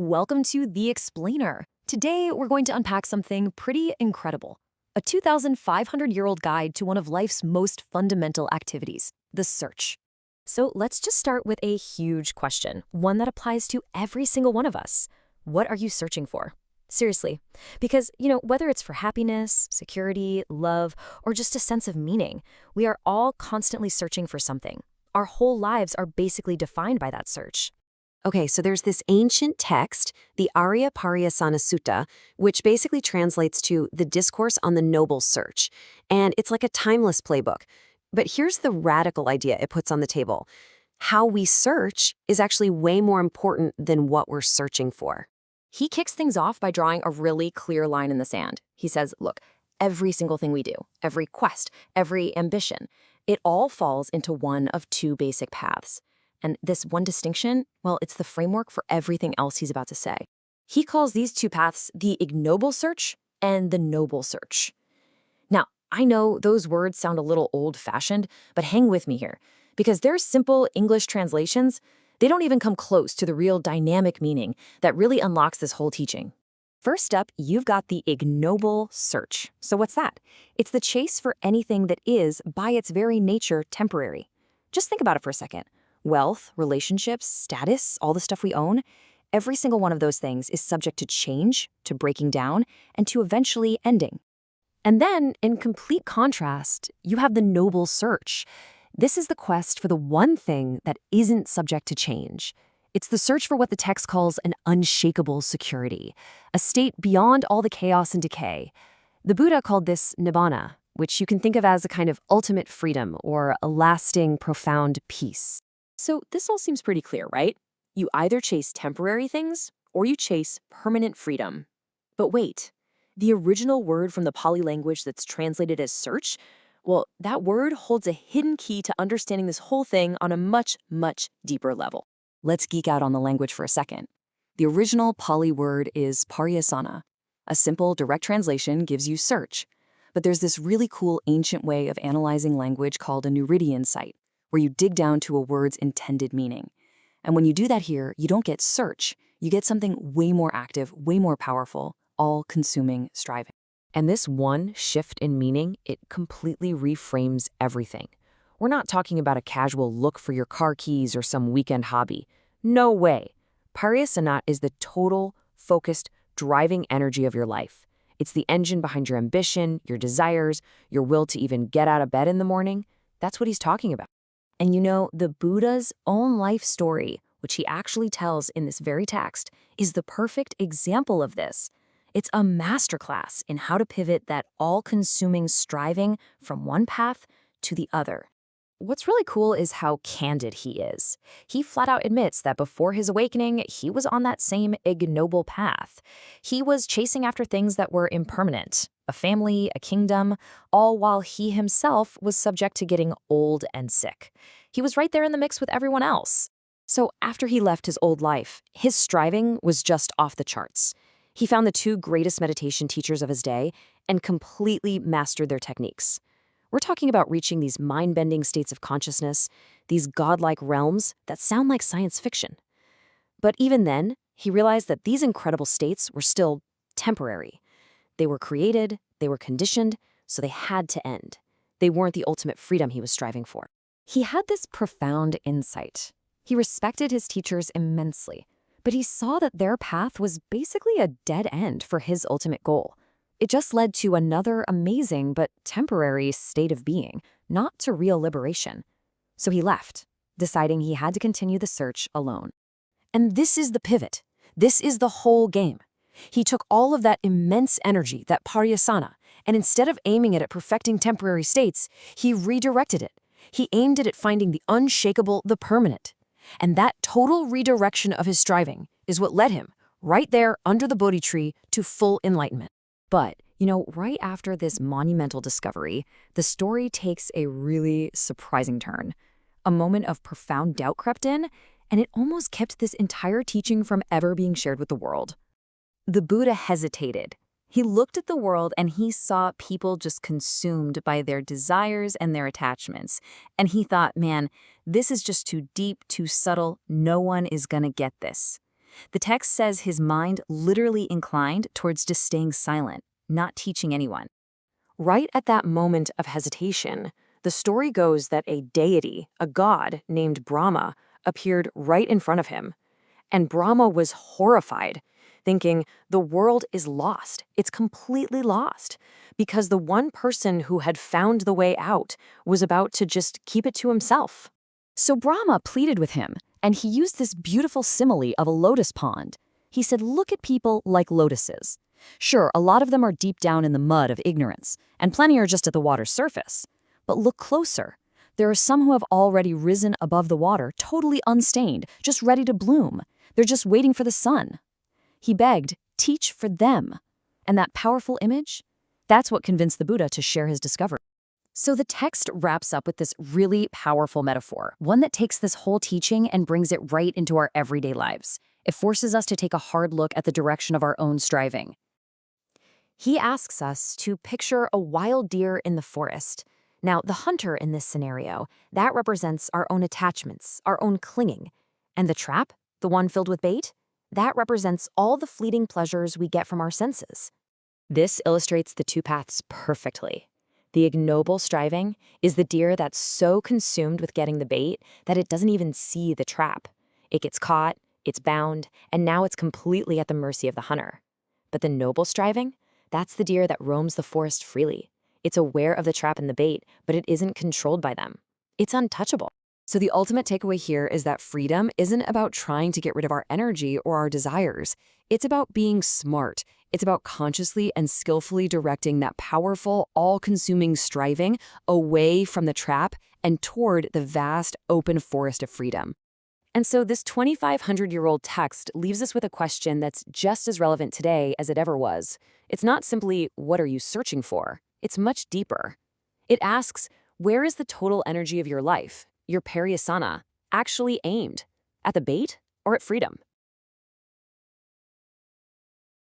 Welcome to The Explainer. Today, we're going to unpack something pretty incredible. A 2,500-year-old guide to one of life's most fundamental activities, the search. So let's just start with a huge question, one that applies to every single one of us. What are you searching for? Seriously. Because, whether it's for happiness, security, love, or just a sense of meaning, we are all constantly searching for something. Our whole lives are basically defined by that search. Okay, so there's this ancient text, the Pāsarāsisutta, which basically translates to the discourse on the Noble Search. And it's like a timeless playbook. But here's the radical idea it puts on the table. How we search is actually way more important than what we're searching for. He kicks things off by drawing a really clear line in the sand. He says, look, every single thing we do, every quest, every ambition, it all falls into one of two basic paths. And this one distinction, well, it's the framework for everything else he's about to say. He calls these two paths the Ignoble Search and the Noble Search. Now, I know those words sound a little old-fashioned, but hang with me here, because their simple English translations, they don't even come close to the real dynamic meaning that really unlocks this whole teaching. First up, you've got the Ignoble Search. So what's that? It's the chase for anything that is, by its very nature, temporary. Just think about it for a second. Wealth, relationships, status, all the stuff we own, every single one of those things is subject to change, to breaking down, and to eventually ending. And then, in complete contrast, you have the Noble Search. This is the quest for the one thing that isn't subject to change. It's the search for what the text calls an unshakable security, a state beyond all the chaos and decay. The Buddha called this Nirvana, which you can think of as a kind of ultimate freedom or a lasting, profound peace. So this all seems pretty clear, right? You either chase temporary things or you chase permanent freedom. But wait, the original word from the Pali language that's translated as search, well, that word holds a hidden key to understanding this whole thing on a much, much deeper level. Let's geek out on the language for a second. The original Pali word is pariyasana. A simple, direct translation gives you search. But there's this really cool ancient way of analyzing language called a neuritic insight, where you dig down to a word's intended meaning. And when you do that here, you don't get search. You get something way more active, way more powerful, all-consuming striving. And this one shift in meaning, it completely reframes everything. We're not talking about a casual look for your car keys or some weekend hobby. No way. Pariyasana is the total, focused, driving energy of your life. It's the engine behind your ambition, your desires, your will to even get out of bed in the morning. That's what he's talking about. And the Buddha's own life story, which he actually tells in this very text, is the perfect example of this. It's a masterclass in how to pivot that all-consuming striving from one path to the other. What's really cool is how candid he is. He flat out admits that before his awakening, he was on that same ignoble path. He was chasing after things that were impermanent, a family, a kingdom, all while he himself was subject to getting old and sick. He was right there in the mix with everyone else. So after he left his old life, his striving was just off the charts. He found the two greatest meditation teachers of his day and completely mastered their techniques. We're talking about reaching these mind-bending states of consciousness, these godlike realms that sound like science fiction. But even then, he realized that these incredible states were still temporary. They were created, they were conditioned, so they had to end. They weren't the ultimate freedom he was striving for. He had this profound insight. He respected his teachers immensely, but he saw that their path was basically a dead end for his ultimate goal. It just led to another amazing but temporary state of being, not to real liberation. So he left, deciding he had to continue the search alone. And this is the pivot. This is the whole game. He took all of that immense energy, that pariyasana, and instead of aiming it at perfecting temporary states, he redirected it. He aimed it at finding the unshakable, the permanent. And that total redirection of his striving is what led him, right there under the Bodhi tree, to full enlightenment. But, right after this monumental discovery, the story takes a really surprising turn. A moment of profound doubt crept in, and it almost kept this entire teaching from ever being shared with the world. The Buddha hesitated. He looked at the world and he saw people just consumed by their desires and their attachments. And he thought, man, this is just too deep, too subtle. No one is gonna get this. The text says his mind literally inclined towards just staying silent, not teaching anyone. Right at that moment of hesitation, the story goes that a deity, a god named Brahma, appeared right in front of him. And Brahma was horrified, thinking the world is lost. It's completely lost, because the one person who had found the way out was about to just keep it to himself. So Brahma pleaded with him, and he used this beautiful simile of a lotus pond. He said, look at people like lotuses. Sure, a lot of them are deep down in the mud of ignorance, and plenty are just at the water's surface. But look closer. There are some who have already risen above the water, totally unstained, just ready to bloom. They're just waiting for the sun. He begged, teach for them. And that powerful image? That's what convinced the Buddha to share his discovery. So the text wraps up with this really powerful metaphor, one that takes this whole teaching and brings it right into our everyday lives. It forces us to take a hard look at the direction of our own striving. He asks us to picture a wild deer in the forest. Now, the hunter in this scenario, that represents our own attachments, our own clinging. And the trap, the one filled with bait, that represents all the fleeting pleasures we get from our senses. This illustrates the two paths perfectly. The ignoble striving is the deer that's so consumed with getting the bait that it doesn't even see the trap. It gets caught, it's bound, and now it's completely at the mercy of the hunter. But the noble striving, that's the deer that roams the forest freely. It's aware of the trap and the bait, but it isn't controlled by them. It's untouchable. So the ultimate takeaway here is that freedom isn't about trying to get rid of our energy or our desires. It's about being smart. It's about consciously and skillfully directing that powerful, all-consuming striving away from the trap and toward the vast, open forest of freedom. And so this 2,500-year-old text leaves us with a question that's just as relevant today as it ever was. It's not simply, what are you searching for? It's much deeper. It asks, where is the total energy of your life, your pariyasana, actually aimed? At the bait or at freedom?